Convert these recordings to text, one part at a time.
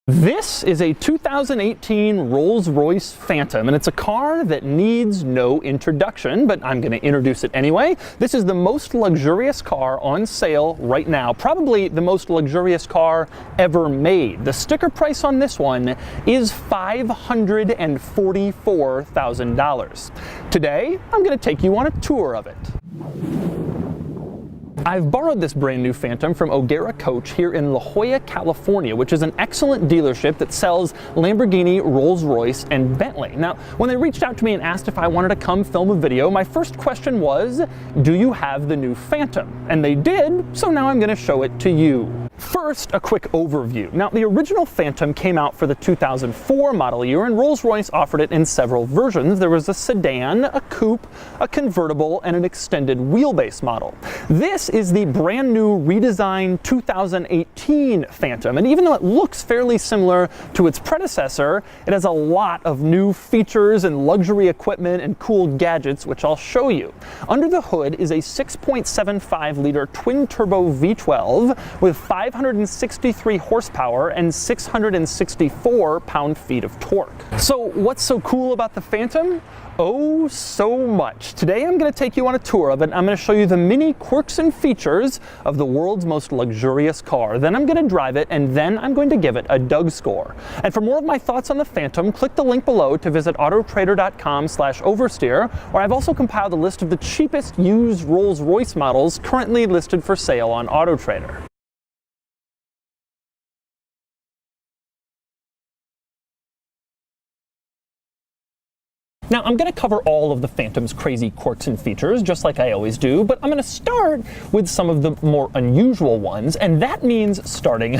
This is a 2018 Rolls-Royce Phantom, and it's a car that needs no introduction, but I'm going to introduce it anyway. This is the most luxurious car on sale right now, probably the most luxurious car ever made. The sticker price on this one is $544,000. Today, I'm going to take you on a tour of it. I've borrowed this brand new Phantom from O'Gara Coach here in La Jolla, California, which is an excellent dealership that sells Lamborghini, Rolls-Royce, and Bentley. Now, when they reached out to me and asked if I wanted to come film a video, my first question was, do you have the new Phantom? And they did, so now I'm going to show it to you. First, a quick overview. Now, the original Phantom came out for the 2004 model year, and Rolls-Royce offered it in several versions. There was a sedan, a coupe, a convertible, and an extended wheelbase model. This is the brand new redesigned 2018 Phantom, and even though it looks fairly similar to its predecessor, it has a lot of new features and luxury equipment and cool gadgets, which I'll show you. Under the hood is a 6.75-liter twin-turbo V12 with 563 horsepower and 664 pound-feet of torque. So what's so cool about the Phantom? Oh, so much. Today I'm going to take you on a tour of it. I'm going to show you the many quirks and features of the world's most luxurious car. Then I'm going to drive it, and then I'm going to give it a Doug score. And for more of my thoughts on the Phantom, click the link below to visit autotrader.com/oversteer, where I've also compiled a list of the cheapest used Rolls-Royce models currently listed for sale on AutoTrader. Now, I'm going to cover all of the Phantom's crazy quirks and features, just like I always do, but I'm going to start with some of the more unusual ones, and that means starting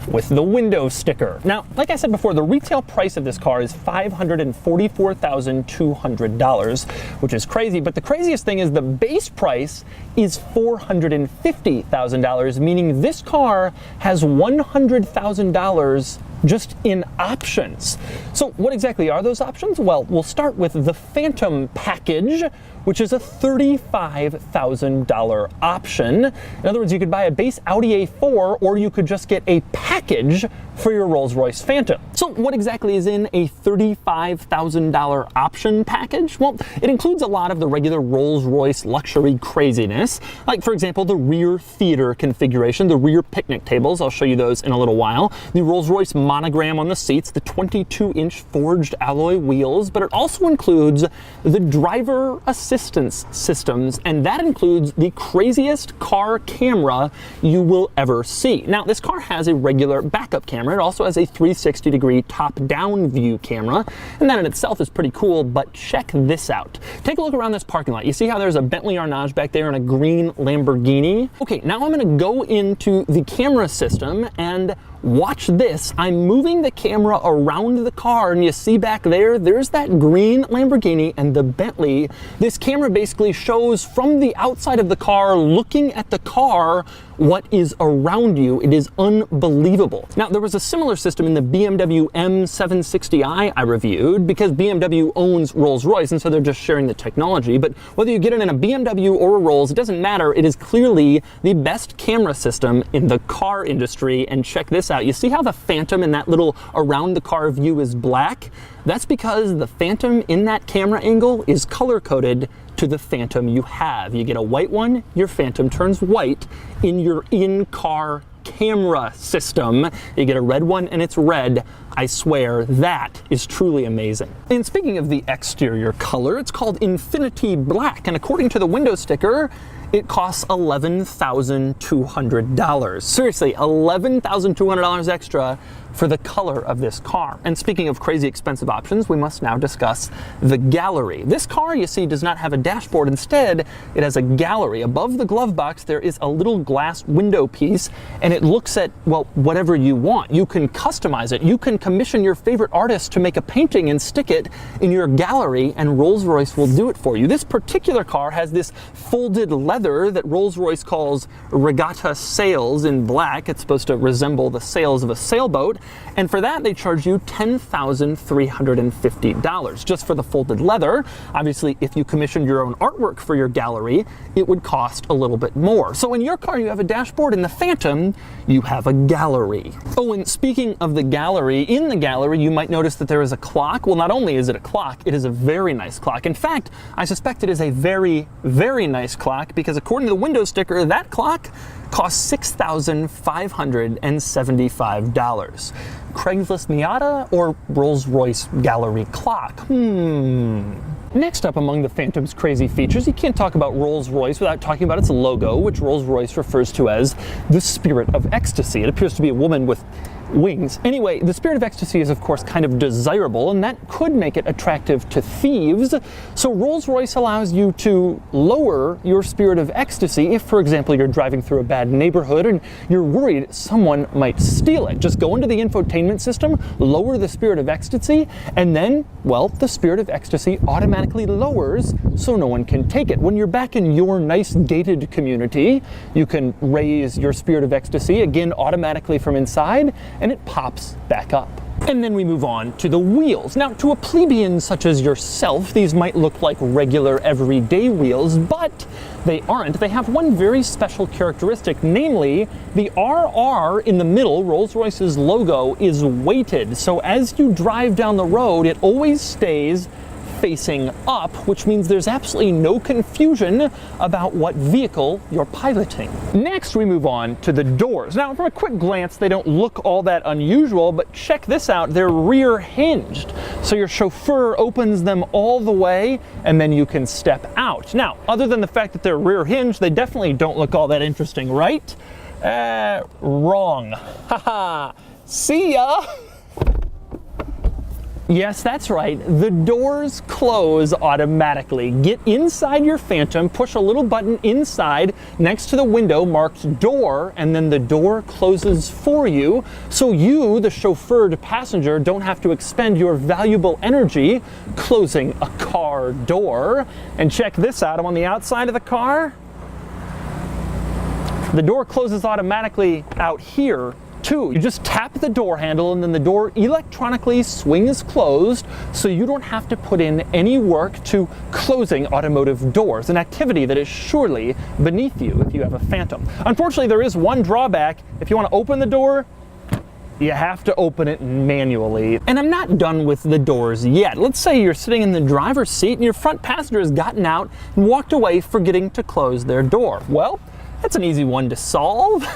with the window sticker. Now, like I said before, the retail price of this car is $544,200, which is crazy, but the craziest thing is the base price is $450,000, meaning this car has $100,000 just in options. So what exactly are those options? Well, we'll start with the Phantom package, which is a $35,000 option. In other words, you could buy a base Audi A4, or you could just get a package for your Rolls-Royce Phantom. So what exactly is in a $35,000 option package? Well, it includes a lot of the regular Rolls-Royce luxury craziness, like, for example, the rear theater configuration, the rear picnic tables. I'll show you those in a little while. The Rolls-Royce monogram on the seats, the 22-inch forged alloy wheels, but it also includes the driver assistance systems, and that includes the craziest car camera you will ever see. Now, this car has a regular backup camera. It also has a 360-degree top-down view camera, and that in itself is pretty cool, but check this out. Take a look around this parking lot. You see how there's a Bentley Arnage back there and a green Lamborghini? Okay, now I'm going to go into the camera system and watch this. I'm moving the camera around the car, and you see back there, there's that green Lamborghini and the Bentley. This camera basically shows from the outside of the car, looking at the car, what is around you. It is unbelievable. Now, there was a similar system in the BMW M760i I reviewed, because BMW owns Rolls-Royce, and so they're just sharing the technology. But whether you get it in a BMW or a Rolls, it doesn't matter. It is clearly the best camera system in the car industry, and check this out. You see how the Phantom in that little around the car view is black? That's because the Phantom in that camera angle is color-coded to the Phantom you have. You get a white one, your Phantom turns white in your in-car camera system. You get a red one and it's red. I swear, that is truly amazing. And speaking of the exterior color, it's called Infinity Black, and according to the window sticker, it costs $11,200. Seriously, $11,200 extra for the color of this car. And speaking of crazy expensive options, we must now discuss the gallery. This car, you see, does not have a dashboard. Instead, it has a gallery. Above the glove box, there is a little glass window piece, and it looks at, well, whatever you want. You can customize it. You can commission your favorite artist to make a painting and stick it in your gallery, and Rolls-Royce will do it for you. This particular car has this folded leather that Rolls-Royce calls regatta sails in black. It's supposed to resemble the sails of a sailboat. And for that, they charge you $10,350 just for the folded leather. Obviously, if you commissioned your own artwork for your gallery, it would cost a little bit more. So in your car, you have a dashboard. In the Phantom, you have a gallery. Oh, and speaking of the gallery, in the gallery, you might notice that there is a clock. Well, not only is it a clock, it is a very nice clock. In fact, I suspect it is a very, very nice clock because according to the window sticker, that clock costs $6,575. Craigslist Miata or Rolls-Royce gallery clock? Next up among the Phantom's crazy features, you can't talk about Rolls-Royce without talking about its logo, which Rolls-Royce refers to as the Spirit of Ecstasy. It appears to be a woman with wings. Anyway, the Spirit of Ecstasy is of course kind of desirable, and that could make it attractive to thieves. So Rolls-Royce allows you to lower your Spirit of Ecstasy if, for example, you're driving through a bad neighborhood and you're worried someone might steal it. Just go into the infotainment system, lower the Spirit of Ecstasy, and then, well, the Spirit of Ecstasy automatically lowers so no one can take it. When you're back in your nice gated community, you can raise your Spirit of Ecstasy again automatically from inside, and it pops back up. And then we move on to the wheels. Now, to a plebeian such as yourself, these might look like regular everyday wheels, but they aren't. They have one very special characteristic, namely the RR in the middle, Rolls-Royce's logo, is weighted. So as you drive down the road, it always stays facing up, which means there's absolutely no confusion about what vehicle you're piloting. Next, we move on to the doors. Now, from a quick glance, they don't look all that unusual, but check this out. They're rear hinged. So your chauffeur opens them all the way, and then you can step out. Now, other than the fact that they're rear hinged, they definitely don't look all that interesting, right? Wrong. Haha. See ya! Yes, that's right. The doors close automatically. Get inside your Phantom, push a little button inside next to the window marked door, and then the door closes for you. So you, the chauffeured passenger, don't have to expend your valuable energy closing a car door. And check this out. I'm on the outside of the car. The door closes automatically out here too. You just tap the door handle and then the door electronically swings closed, so you don't have to put in any work to closing automotive doors, an activity that is surely beneath you if you have a Phantom. Unfortunately, there is one drawback. If you want to open the door, you have to open it manually. And I'm not done with the doors yet. Let's say you're sitting in the driver's seat and your front passenger has gotten out and walked away forgetting to close their door. Well, that's an easy one to solve.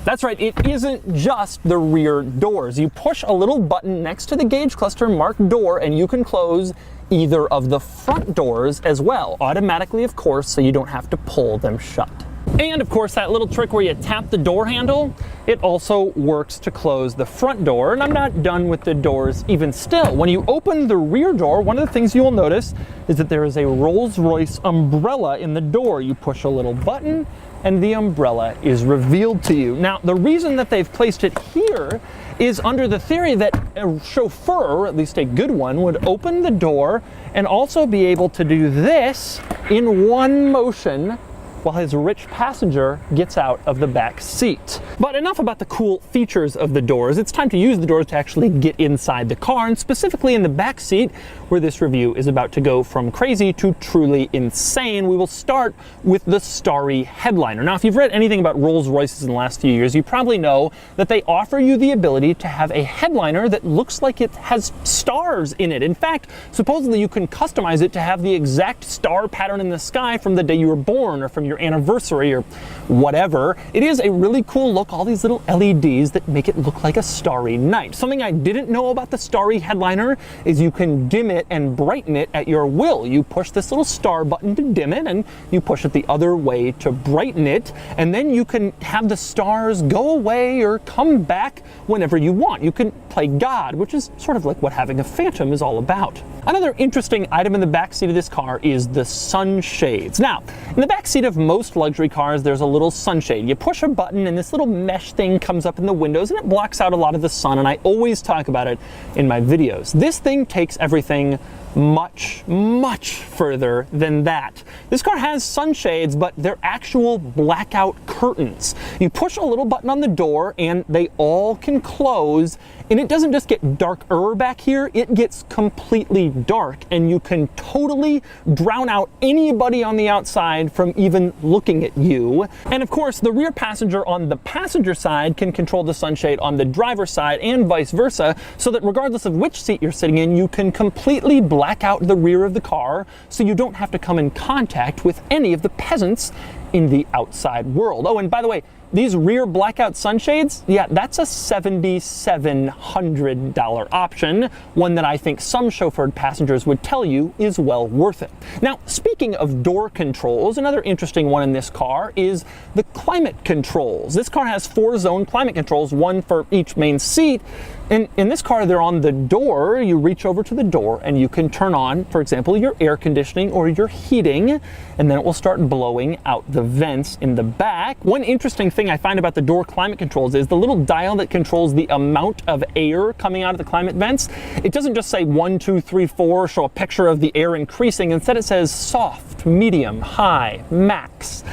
That's right, it isn't just the rear doors. You push a little button next to the gauge cluster marked door and you can close either of the front doors as well, automatically of course, so you don't have to pull them shut. And of course, that little trick where you tap the door handle, it also works to close the front door. And I'm not done with the doors even still. When you open the rear door, one of the things you will notice is that there is a Rolls-Royce umbrella in the door. You push a little button and the umbrella is revealed to you. Now, the reason that they've placed it here is under the theory that a chauffeur, or at least a good one, would open the door and also be able to do this in one motion while his rich passenger gets out of the back seat. But enough about the cool features of the doors. It's time to use the doors to actually get inside the car, and specifically in the back seat, where this review is about to go from crazy to truly insane. We will start with the starry headliner. Now, if you've read anything about Rolls-Royces in the last few years, you probably know that they offer you the ability to have a headliner that looks like it has stars in it. In fact, supposedly you can customize it to have the exact star pattern in the sky from the day you were born or from your anniversary or whatever. It is a really cool look, all these little LEDs that make it look like a starry night. Something I didn't know about the starry headliner is you can dim it and brighten it at your will. You push this little star button to dim it and you push it the other way to brighten it, and then you can have the stars go away or come back whenever you want. You can play God, which is sort of like what having a Phantom is all about. Another interesting item in the backseat of this car is the sunshades. Now, in the backseat of most luxury cars, there's a little sunshade. You push a button and this little mesh thing comes up in the windows and it blocks out a lot of the sun, and I always talk about it in my videos. This thing takes everything much, much further than that. This car has sunshades, but they're actual blackout curtains. You push a little button on the door and they all can close, and it doesn't just get darker back here, it gets completely dark, and you can totally drown out anybody on the outside from even looking at you. And of course, the rear passenger on the passenger side can control the sunshade on the driver's side and vice versa, so that regardless of which seat you're sitting in, you can completely black out the rear of the car so you don't have to come in contact with any of the peasants in the outside world. Oh, and by the way, these rear blackout sunshades, yeah, that's a $7,700 option, one that I think some chauffeured passengers would tell you is well worth it. Now, speaking of door controls, another interesting one in this car is the climate controls. This car has 4-zone climate controls, one for each main seat. And in this car, they're on the door. You reach over to the door and you can turn on, for example, your air conditioning or your heating, and then it will start blowing out the vents in the back. One interesting thing I find about the door climate controls is the little dial that controls the amount of air coming out of the climate vents. It doesn't just say 1, 2, 3, 4, show a picture of the air increasing. Instead, it says soft, medium, high, max,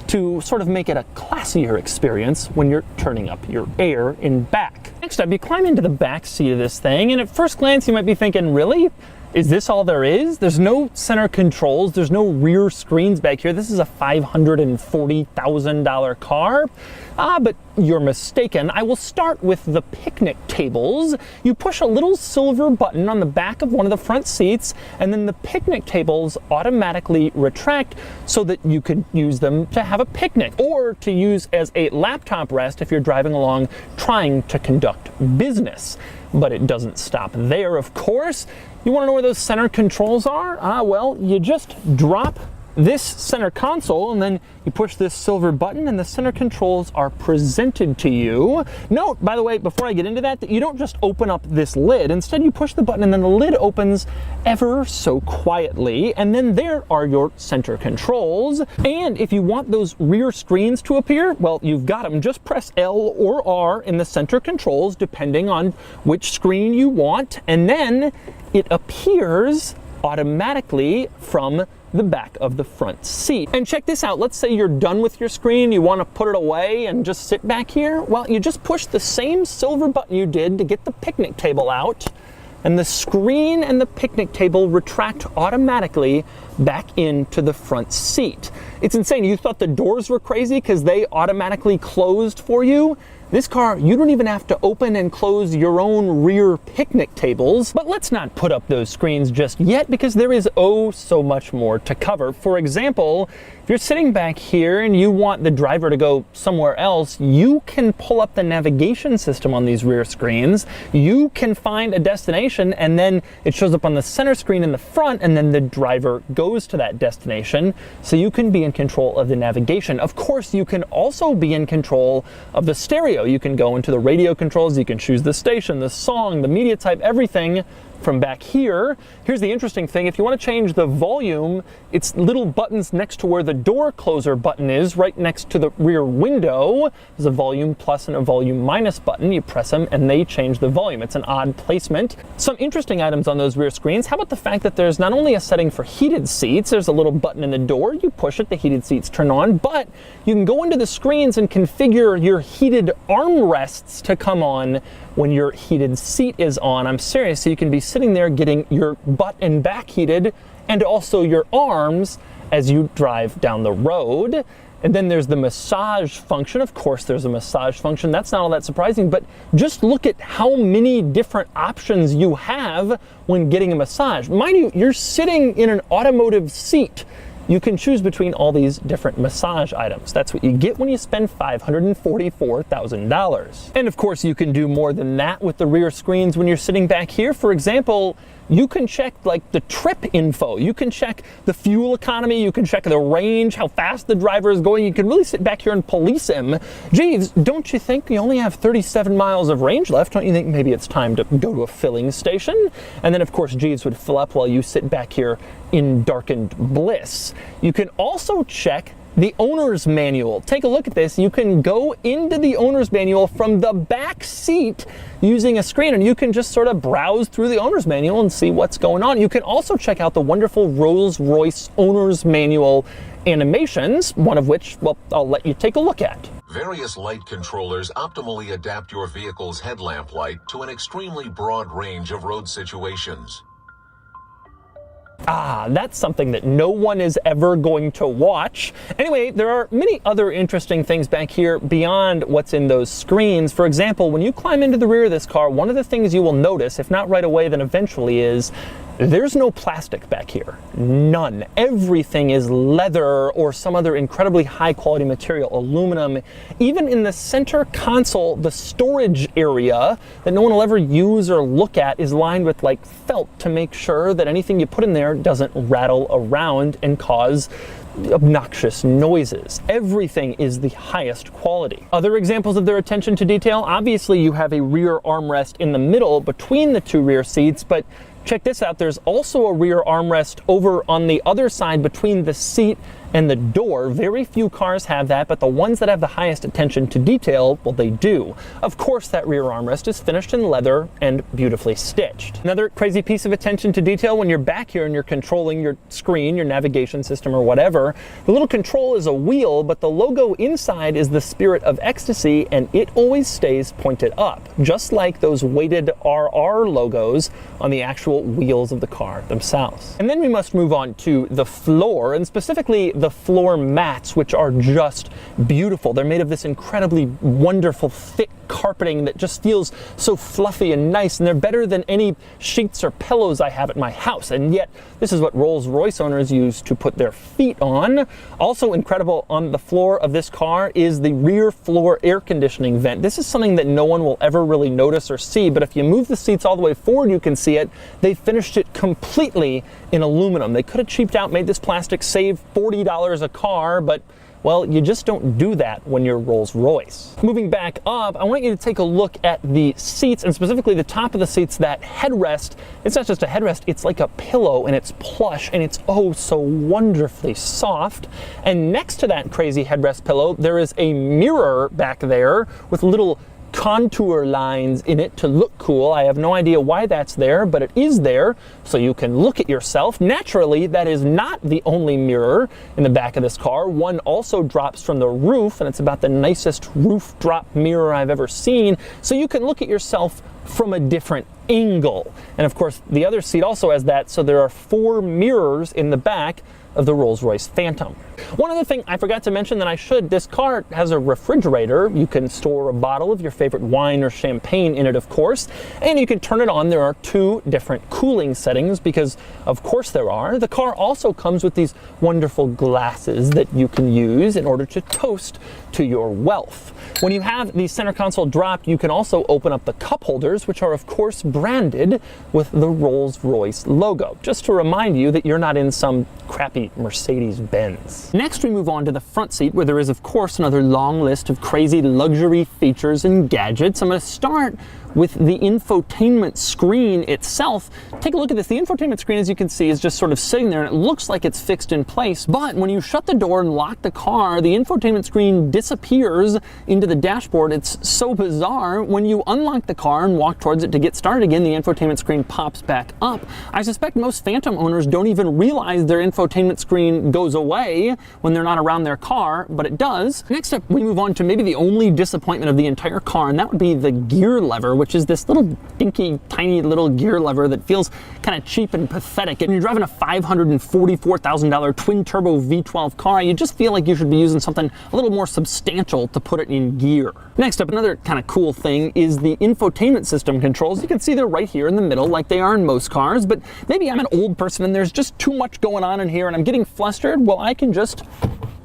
to sort of make it a classier experience when you're turning up your air in back. Next up, you climb into the back seat of this thing, and at first glance you might be thinking, really? Is this all there is? There's no center controls, there's no rear screens back here. This is a $540,000 car. But you're mistaken. I will start with the picnic tables. You push a little silver button on the back of one of the front seats, and then the picnic tables automatically retract so that you could use them to have a picnic or to use as a laptop rest if you're driving along trying to conduct business. But it doesn't stop there, of course. You want to know where those center controls are? Well, you just drop this center console and then you push this silver button and the center controls are presented to you. Note, by the way, before I get into that you don't just open up this lid. Instead, you push the button and then the lid opens ever so quietly, and then there are your center controls. And if you want those rear screens to appear, well, you've got them. Just press L or R in the center controls depending on which screen you want, and then it appears automatically from the back of the front seat. And check this out, let's say you're done with your screen, you want to put it away and just sit back here. Well, you just push the same silver button you did to get the picnic table out, and the screen and the picnic table retract automatically back into the front seat. It's insane. You thought the doors were crazy because they automatically closed for you? This car, you don't even have to open and close your own rear picnic tables. But let's not put up those screens just yet, because there is oh so much more to cover. For example, if you're sitting back here and you want the driver to go somewhere else, you can pull up the navigation system on these rear screens. You can find a destination and then it shows up on the center screen in the front, and then the driver goes to that destination. So you can be in control of the navigation. Of course, you can also be in control of the stereo. You can go into the radio controls, you can choose the station, the song, the media type, everything from back here. Here's the interesting thing. If you want to change the volume, it's little buttons next to where the door closer button is, right next to the rear window. There's a volume plus and a volume minus button. You press them and they change the volume. It's an odd placement. Some interesting items on those rear screens. How about the fact that there's not only a setting for heated seats, there's a little button in the door. You push it, the heated seats turn on, but you can go into the screens and configure your heated armrests to come on when your heated seat is on. I'm serious. So you can be sitting there getting your butt and back heated, and also your arms as you drive down the road. And then there's the massage function. Of course, there's a massage function. That's not all that surprising, but just look at how many different options you have when getting a massage. Mind you, you're sitting in an automotive seat. You can choose between all these different massage items. That's what you get when you spend $544,000. And of course, you can do more than that with the rear screens when you're sitting back here. For example, you can check like the trip info. You can check the fuel economy. You can check the range, how fast the driver is going. You can really sit back here and police him. Jeeves, don't you think you only have 37 miles of range left? Don't you think maybe it's time to go to a filling station? And then of course, Jeeves would fill up while you sit back here in darkened bliss. You can also check The owner's manual. Take a look at this. You can go into the owner's manual from the back seat using a screen, and you can just sort of browse through the owner's manual and see what's going on. You can also check out the wonderful Rolls-Royce owner's manual animations, one of which, well, I'll let you take a look at. Various light controllers optimally adapt your vehicle's headlamp light to an extremely broad range of road situations. Ah, that's something that no one is ever going to watch. Anyway, there are many other interesting things back here beyond what's in those screens. For example, when you climb into the rear of this car, one of the things you will notice, if not right away, then eventually, is there's no plastic back here. None. Everything is leather or some other incredibly high quality material, aluminum. Even in the center console, the storage area that no one will ever use or look at is lined with like felt to make sure that anything you put in there doesn't rattle around and cause obnoxious noises. Everything is the highest quality. Other examples of their attention to detail, obviously you have a rear armrest in the middle between the two rear seats, but check this out, there's also a rear armrest over on the other side between the seat and the door. Very few cars have that, but the ones that have the highest attention to detail, well, they do. Of course, that rear armrest is finished in leather and beautifully stitched. Another crazy piece of attention to detail, when you're back here and you're controlling your screen, your navigation system or whatever, the little control is a wheel, but the logo inside is the Spirit of Ecstasy, and it always stays pointed up, just like those weighted RR logos on the actual wheels of the car themselves. And then we must move on to the floor, and specifically the floor mats, which are just beautiful. They're made of this incredibly wonderful thick carpeting that just feels so fluffy and nice, and they're better than any sheets or pillows I have at my house, and yet this is what Rolls-Royce owners use to put their feet on. Also incredible on the floor of this car is the rear floor air conditioning vent. This is something that no one will ever really notice or see, but if you move the seats all the way forward you can see it. They finished it completely in aluminum. They could have cheaped out, made this plastic, save $40 a car, but well, you just don't do that when you're Rolls-Royce. Moving back up, I want you to take a look at the seats, and specifically the top of the seats, that headrest. It's not just a headrest, it's like a pillow, and it's plush, and it's oh so wonderfully soft. And next to that crazy headrest pillow, there is a mirror back there with little contour lines in it to look cool. I have no idea why that's there, but it is there so you can look at yourself. Naturally, that is not the only mirror in the back of this car. One also drops from the roof, and it's about the nicest roof drop mirror I've ever seen, so you can look at yourself from a different angle. And of course, the other seat also has that, so there are 4 mirrors in the back of the Rolls-Royce Phantom. One other thing I forgot to mention that I should, this car has a refrigerator. You can store a bottle of your favorite wine or champagne in it, of course, and you can turn it on. There are 2 different cooling settings because, of course, there are. The car also comes with these wonderful glasses that you can use in order to toast to your wealth. When you have the center console dropped, you can also open up the cup holders, which are, of course, branded with the Rolls-Royce logo, just to remind you that you're not in some crappy Mercedes-Benz. Next, we move on to the front seat, where there is, of course, another long list of crazy luxury features and gadgets. I'm going to start with the infotainment screen itself. Take a look at this. The infotainment screen, as you can see, is just sort of sitting there, and it looks like it's fixed in place. But when you shut the door and lock the car, the infotainment screen disappears into the dashboard. It's so bizarre. When you unlock the car and walk towards it to get started again, the infotainment screen pops back up. I suspect most Phantom owners don't even realize their infotainment screen goes away when they're not around their car, but it does. Next up, we move on to maybe the only disappointment of the entire car, and that would be the gear lever, which is this little dinky, tiny little gear lever that feels kind of cheap and pathetic. And you're driving a $544,000 twin-turbo V12 car, you just feel like you should be using something a little more substantial to put it in gear. Next up, another kind of cool thing is the infotainment system controls. You can see they're right here in the middle like they are in most cars, but maybe I'm an old person and there's just too much going on in here and I'm getting flustered. Well, I can just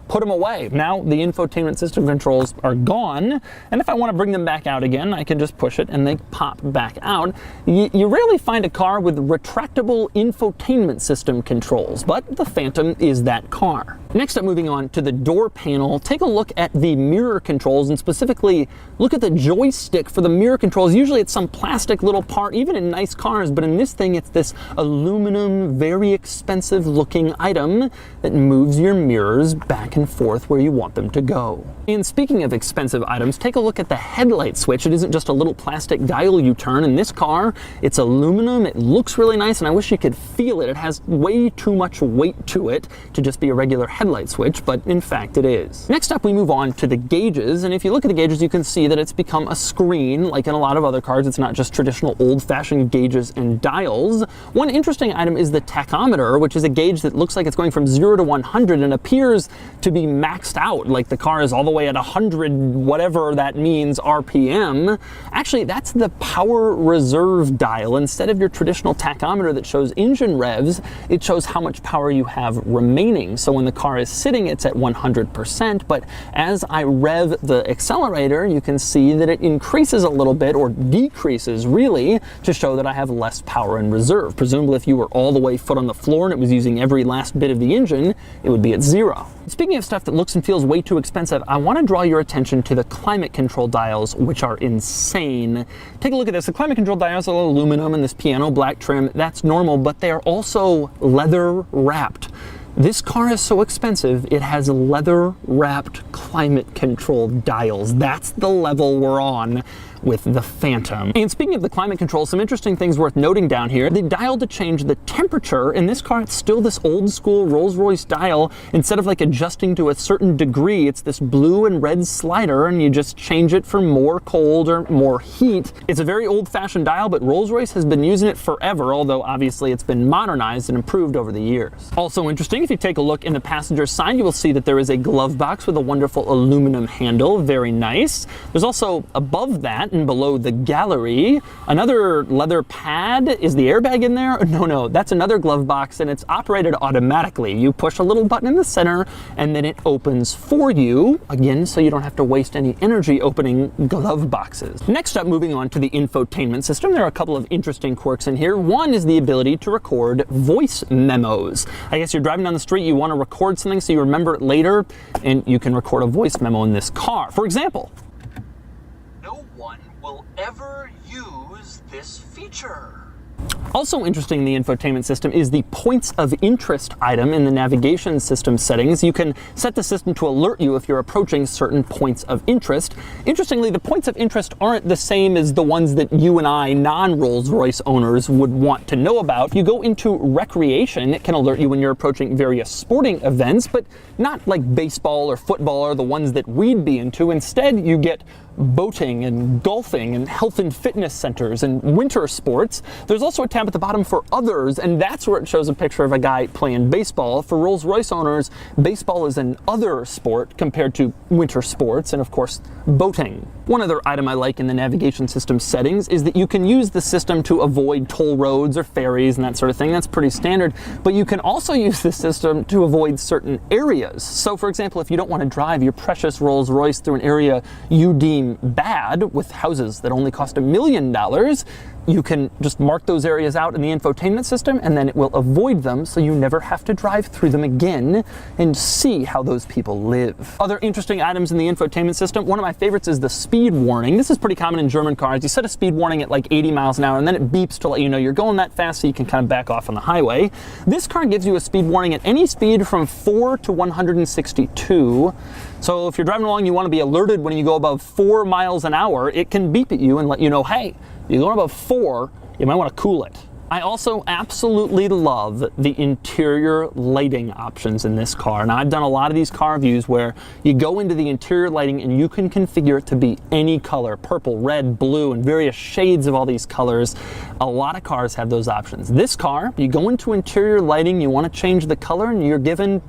put them away. Now the infotainment system controls are gone, and if I want to bring them back out again, I can just push it and they pop back out. You rarely find a car with retractable infotainment system controls, but the Phantom is that car. Next up, moving on to the door panel, take a look at the mirror controls, and specifically look at the joystick for the mirror controls. Usually it's some plastic little part, even in nice cars, but in this thing it's this aluminum, very expensive looking item that moves your mirrors back and forth where you want them to go. And speaking of expensive items, take a look at the headlight switch. It isn't just a little plastic dial you turn. In this car, it's aluminum, it looks really nice, and I wish you could feel it. It has way too much weight to it to just be a regular headlight switch, but in fact it is. Next up, we move on to the gauges, and if you look at the gauges, you can see that it's become a screen. Like in a lot of other cars, it's not just traditional old-fashioned gauges and dials. One interesting item is the tachometer, which is a gauge that looks like it's going from 0 to 100 and appears to be maxed out, like the car is all the way at 100, whatever that means, RPM. Actually, that's the power reserve dial. Instead of your traditional tachometer that shows engine revs, it shows how much power you have remaining. So when the car is sitting, it's at 100%, but as I rev the accelerator, you can see that it increases a little bit, or decreases really, to show that I have less power in reserve. Presumably if you were all the way foot on the floor and it was using every last bit of the engine, it would be at 0. Speaking of stuff that looks and feels way too expensive, I want to draw your attention to the climate control dials, which are insane. Take a look at this. The climate control dials are aluminum and this piano black trim. That's normal, but they are also leather wrapped. This car is so expensive, it has leather-wrapped climate control dials. That's the level we're on with the Phantom. And speaking of the climate control, some interesting things worth noting down here. The dial to change the temperature, in this car it's still this old school Rolls-Royce dial. Instead of like adjusting to a certain degree, it's this blue and red slider, and you just change it for more cold or more heat. It's a very old-fashioned dial, but Rolls-Royce has been using it forever, although obviously it's been modernized and improved over the years. Also interesting, if you take a look in the passenger side, you will see that there is a glove box with a wonderful aluminum handle. Very nice. There's also above that and below the gallery another leather pad. Is the airbag in there? No, that's another glove box, and it's operated automatically. You push a little button in the center and then it opens for you, again, so you don't have to waste any energy opening glove boxes. Next up, moving on to the infotainment system, there are a couple of interesting quirks in here. One is the ability to record voice memos. I guess you're driving down the street, you want to record something so you remember it later, and you can record a voice memo in this car. For example, no one will ever use this feature. also interesting in the infotainment system is the points of interest item in the navigation system settings. You can set the system to alert you if you're approaching certain points of interest. Interestingly, the points of interest aren't the same as the ones that you and I, non-Rolls-Royce owners, would want to know about. If you go into recreation, it can alert you when you're approaching various sporting events, but not like baseball or football or the ones that we'd be into. Instead, you get boating and golfing and health and fitness centers and winter sports. There's also a tab at the bottom for others, and that's where it shows a picture of a guy playing baseball. For Rolls-Royce owners, baseball is an other sport compared to winter sports and, of course, boating. One other item I like in the navigation system settings is that you can use the system to avoid toll roads or ferries and that sort of thing. That's pretty standard, but you can also use the system to avoid certain areas. So, for example, if you don't want to drive your precious Rolls-Royce through an area you deem bad with houses that only cost $1 million, you can just mark those areas out in the infotainment system, and then it will avoid them so you never have to drive through them again and see how those people live. Other interesting items in the infotainment system, one of my favorites is the speed warning. This is pretty common in German cars. You set a speed warning at like 80 miles an hour, and then it beeps to let you know you're going that fast so you can kind of back off on the highway. This car gives you a speed warning at any speed from 4 to 162. So if you're driving along, you want to be alerted when you go above 4 miles an hour, it can beep at you and let you know, hey, you're going above 4, you might want to cool it. I also absolutely love the interior lighting options in this car. Now, I've done a lot of these car views where you go into the interior lighting and you can configure it to be any color, purple, red, blue, and various shades of all these colors. A lot of cars have those options. This car, you go into interior lighting, you want to change the color, and you're given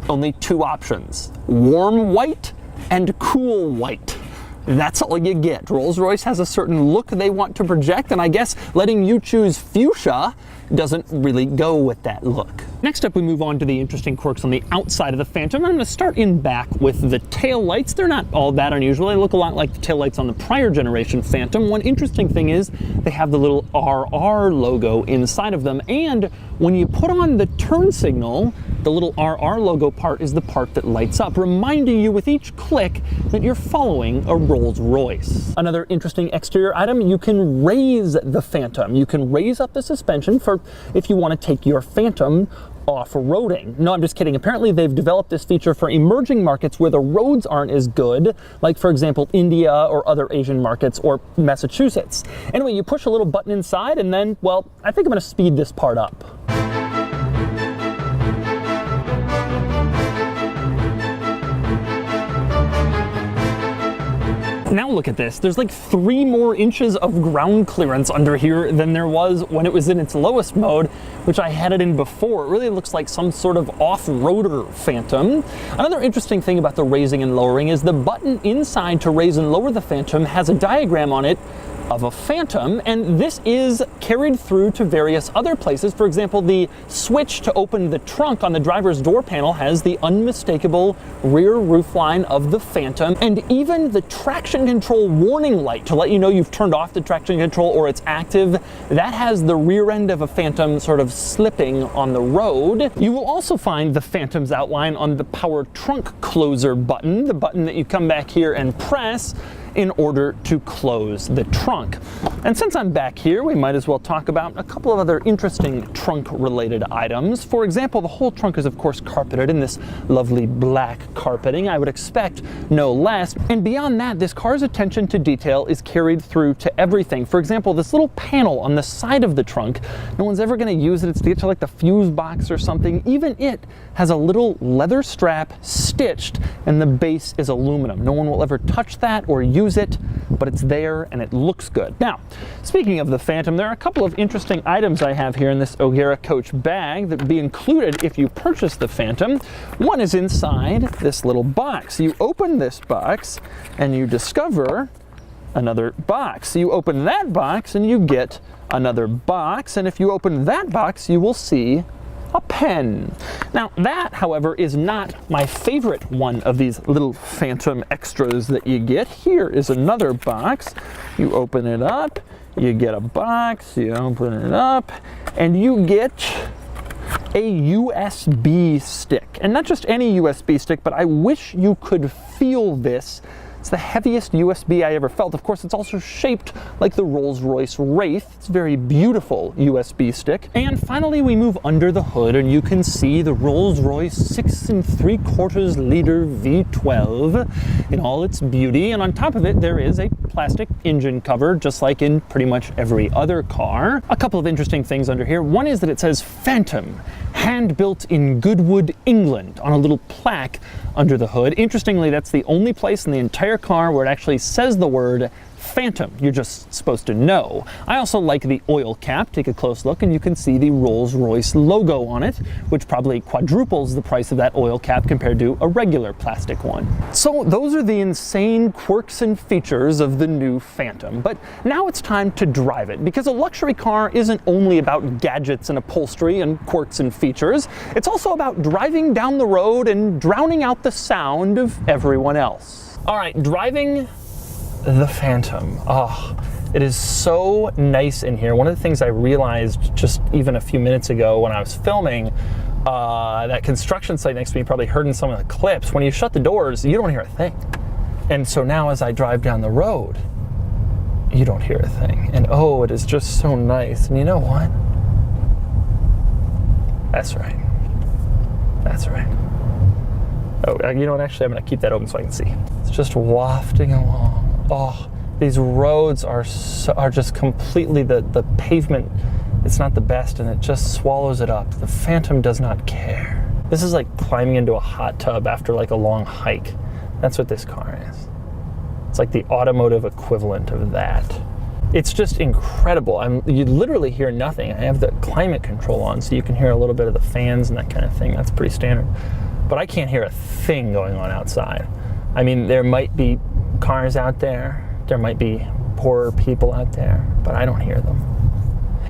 only 2 options: warm white and cool white. That's all you get. Rolls-Royce has a certain look they want to project, and I guess letting you choose fuchsia doesn't really go with that look. Next up, we move on to the interesting quirks on the outside of the Phantom. I'm going to start in back with the tail lights. They're not all that unusual. They look a lot like the tail lights on the prior generation Phantom. One interesting thing is they have the little RR logo inside of them, and when you put on the turn signal, the little RR logo part is the part that lights up, reminding you with each click that you're following a Rolls Royce. Another interesting exterior item, you can raise the Phantom. You can raise up the suspension for if you want to take your Phantom off-roading. No, I'm just kidding. Apparently they've developed this feature for emerging markets where the roads aren't as good, like for example India or other Asian markets or Massachusetts. Anyway, you push a little button inside and then, well, I think I'm going to speed this part up. Now look at this, there's like 3 more inches of ground clearance under here than there was when it was in its lowest mode, which I had it in before. It really looks like some sort of off-roader Phantom. Another interesting thing about the raising and lowering is the button inside to raise and lower the Phantom has a diagram on it of a Phantom, and this is carried through to various other places. For example, the switch to open the trunk on the driver's door panel has the unmistakable rear roofline of the Phantom, and even the traction control warning light to let you know you've turned off the traction control or it's active, that has the rear end of a Phantom sort of slipping on the road. You will also find the Phantom's outline on the power trunk closer button, the button that you come back here and press in order to close the trunk. And since I'm back here, we might as well talk about a couple of other interesting trunk-related items. For example, the whole trunk is of course carpeted in this lovely black carpeting. I would expect no less. And beyond that, this car's attention to detail is carried through to everything. For example, this little panel on the side of the trunk, no one's ever going to use it. It's to get to like the fuse box or something. Even it has a little leather strap stitched, and the base is aluminum. No one will ever touch that or use it, but it's there and it looks good. Now, speaking of the Phantom, there are a couple of interesting items I have here in this O'Hara coach bag that would be included if you purchase the Phantom. One is inside this little box. You open this box and you discover another box. You open that box and you get another box, and if you open that box, you will see a pen. Now that, however, is not my favorite one of these little Phantom extras that you get. Here is another box. You open it up, you get a box, you open it up, and you get a USB stick. And not just any USB stick, but I wish you could feel this. It's the heaviest USB I ever felt. Of course, it's also shaped like the Rolls-Royce Wraith. It's a very beautiful USB stick. And finally, we move under the hood and you can see the Rolls-Royce 6 3/4 liter V12 in all its beauty. And on top of it, there is a plastic engine cover, just like in pretty much every other car. A couple of interesting things under here. One is that it says Phantom, hand-built in Goodwood, England, on a little plaque under the hood. Interestingly, that's the only place in the entire car where it actually says the word Phantom. You're just supposed to know. I also like the oil cap. Take a close look and you can see the Rolls-Royce logo on it, which probably quadruples the price of that oil cap compared to a regular plastic one. So those are the insane quirks and features of the new Phantom. But now it's time to drive it, because a luxury car isn't only about gadgets and upholstery and quirks and features. It's also about driving down the road and drowning out the sound of everyone else. All right, driving the Phantom. Oh, it is so nice in here. One of the things I realized just even a few minutes ago when I was filming that construction site next to me, you probably heard in some of the clips, when you shut the doors, you don't hear a thing. And so now as I drive down the road, you don't hear a thing. And oh, it is just so nice. And you know what? That's right. That's right. Oh, you know what? Actually, I'm going to keep that open so I can see. It's just wafting along. Oh, these roads are just completely, the pavement, it's not the best, and it just swallows it up. The Phantom does not care. This is like climbing into a hot tub after like a long hike. That's what this car is. It's like the automotive equivalent of that. It's just incredible. You literally hear nothing. I have the climate control on, so you can hear a little bit of the fans and that kind of thing. That's pretty standard. But I can't hear a thing going on outside. I mean, there might be cars out there, there might be poorer people out there, but I don't hear them.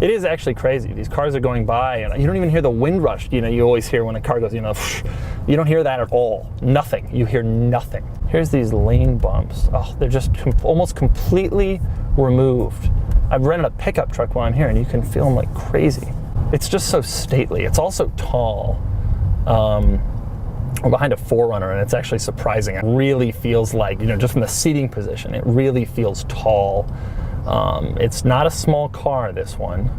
It is actually crazy. These cars are going by and you don't even hear the wind rush. You know, you always hear when a car goes, you know, you don't hear that at all. Nothing. You hear nothing. Here's these lane bumps. Oh, they're just almost completely removed. I've rented a pickup truck while I'm here and you can feel them like crazy. It's just so stately. It's also tall. We're behind a 4Runner and it's actually surprising. It really feels like, you know, just from the seating position, it really feels tall. It's not a small car, this one.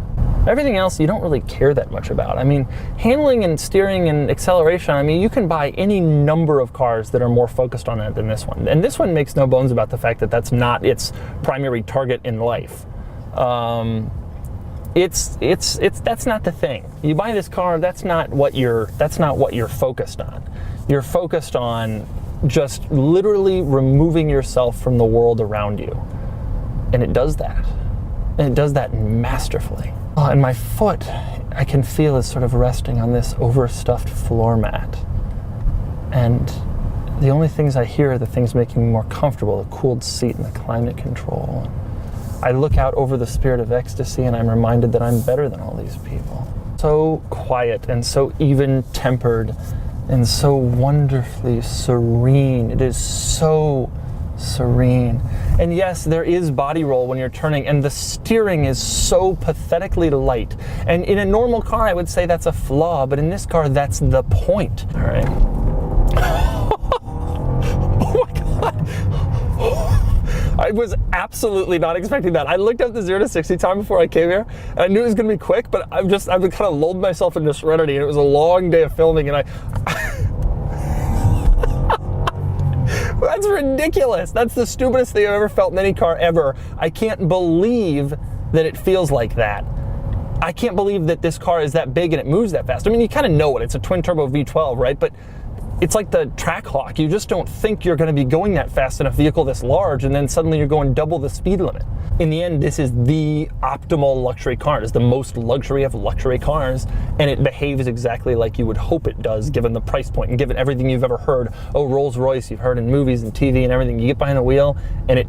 Everything else you don't really care that much about. I mean, handling and steering and acceleration, I mean, you can buy any number of cars that are more focused on that than this one. And this one makes no bones about the fact that that's not its primary target in life. That's not the thing. You buy this car, that's not what you're focused on. You're focused on just literally removing yourself from the world around you. And it does that. And it does that masterfully. Oh, and my foot, I can feel, is sort of resting on this overstuffed floor mat. And the only things I hear are the things making me more comfortable, the cooled seat and the climate control. I look out over the Spirit of Ecstasy and I'm reminded that I'm better than all these people. So quiet and so even-tempered and so wonderfully serene. It is so serene. And yes, there is body roll when you're turning, and the steering is so pathetically light. And in a normal car, I would say that's a flaw, but in this car, that's the point. All right. Oh my God. I was absolutely not expecting that. I looked up the 0 to 60 time before I came here, and I knew it was going to be quick, but I've kind of lulled myself into serenity, and it was a long day of filming, and that's ridiculous. That's the stupidest thing I've ever felt in any car ever. I can't believe that it feels like that. I can't believe that this car is that big and it moves that fast. I mean, you kind of know it. It's a twin-turbo V12, right? But it's like the Trackhawk. You just don't think you're going to be going that fast in a vehicle this large, and then suddenly you're going double the speed limit. In the end, this is the optimal luxury car. It's the most luxury of luxury cars, and it behaves exactly like you would hope it does, given the price point and given everything you've ever heard. Oh, Rolls Royce, you've heard in movies and TV and everything. You get behind the wheel, and it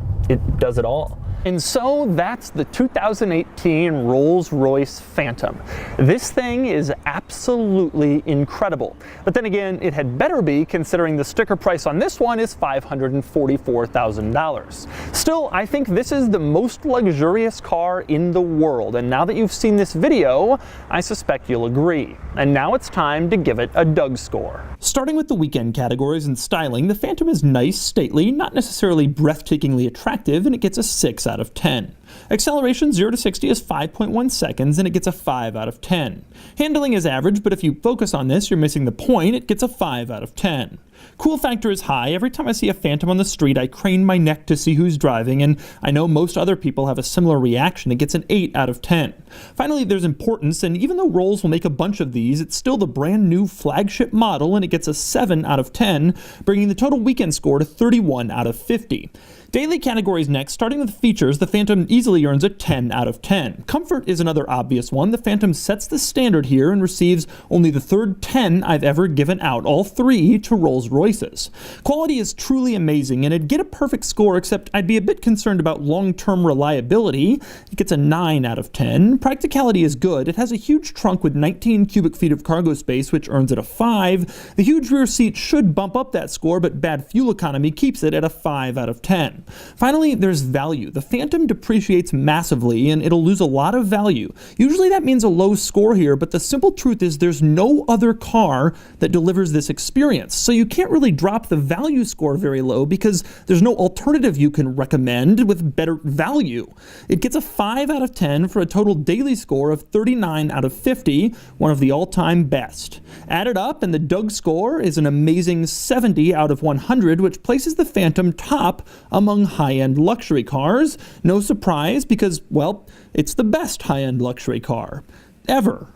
does it all. And so that's the 2018 Rolls-Royce Phantom. This thing is absolutely incredible. But then again, it had better be, considering the sticker price on this one is $544,000. Still, I think this is the most luxurious car in the world. And now that you've seen this video, I suspect you'll agree. And now it's time to give it a Doug score. Starting with the weekend categories and styling, the Phantom is nice, stately, not necessarily breathtakingly attractive, and it gets a 6 out of 10. Acceleration 0 to 60 is 5.1 seconds, and it gets a 5 out of 10. Handling is average, but if you focus on this, you're missing the point. It gets a 5 out of 10. Cool factor is high. Every time I see a Phantom on the street, I crane my neck to see who's driving, and I know most other people have a similar reaction. It gets an 8 out of 10. Finally, there's importance, and even though Rolls will make a bunch of these, it's still the brand new flagship model, and it gets a 7 out of 10, bringing the total weekend score to 31 out of 50. Daily categories next. Starting with features, the Phantom easily earns a 10 out of 10. Comfort is another obvious one. The Phantom sets the standard here and receives only the third 10 I've ever given out, all 3 to Rolls-Royces. Quality is truly amazing, and it'd get a perfect score, except I'd be a bit concerned about long-term reliability. It gets a 9 out of 10. Practicality is good. It has a huge trunk with 19 cubic feet of cargo space, which earns it a 5. The huge rear seat should bump up that score, but bad fuel economy keeps it at a 5 out of 10. Finally, there's value. The Phantom depreciates massively, and it'll lose a lot of value. Usually that means a low score here, but the simple truth is there's no other car that delivers this experience. So you can't really drop the value score very low because there's no alternative you can recommend with better value. It gets a 5 out of 10 for a total daily score of 39 out of 50, one of the all-time best. Add it up, and the Doug score is an amazing 70 out of 100, which places the Phantom top among high-end luxury cars. No surprise, because, well, it's the best high-end luxury car ever.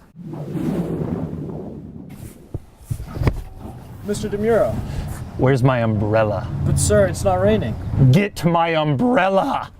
Mr. DeMuro. Where's my umbrella? But sir, it's not raining. Get my umbrella!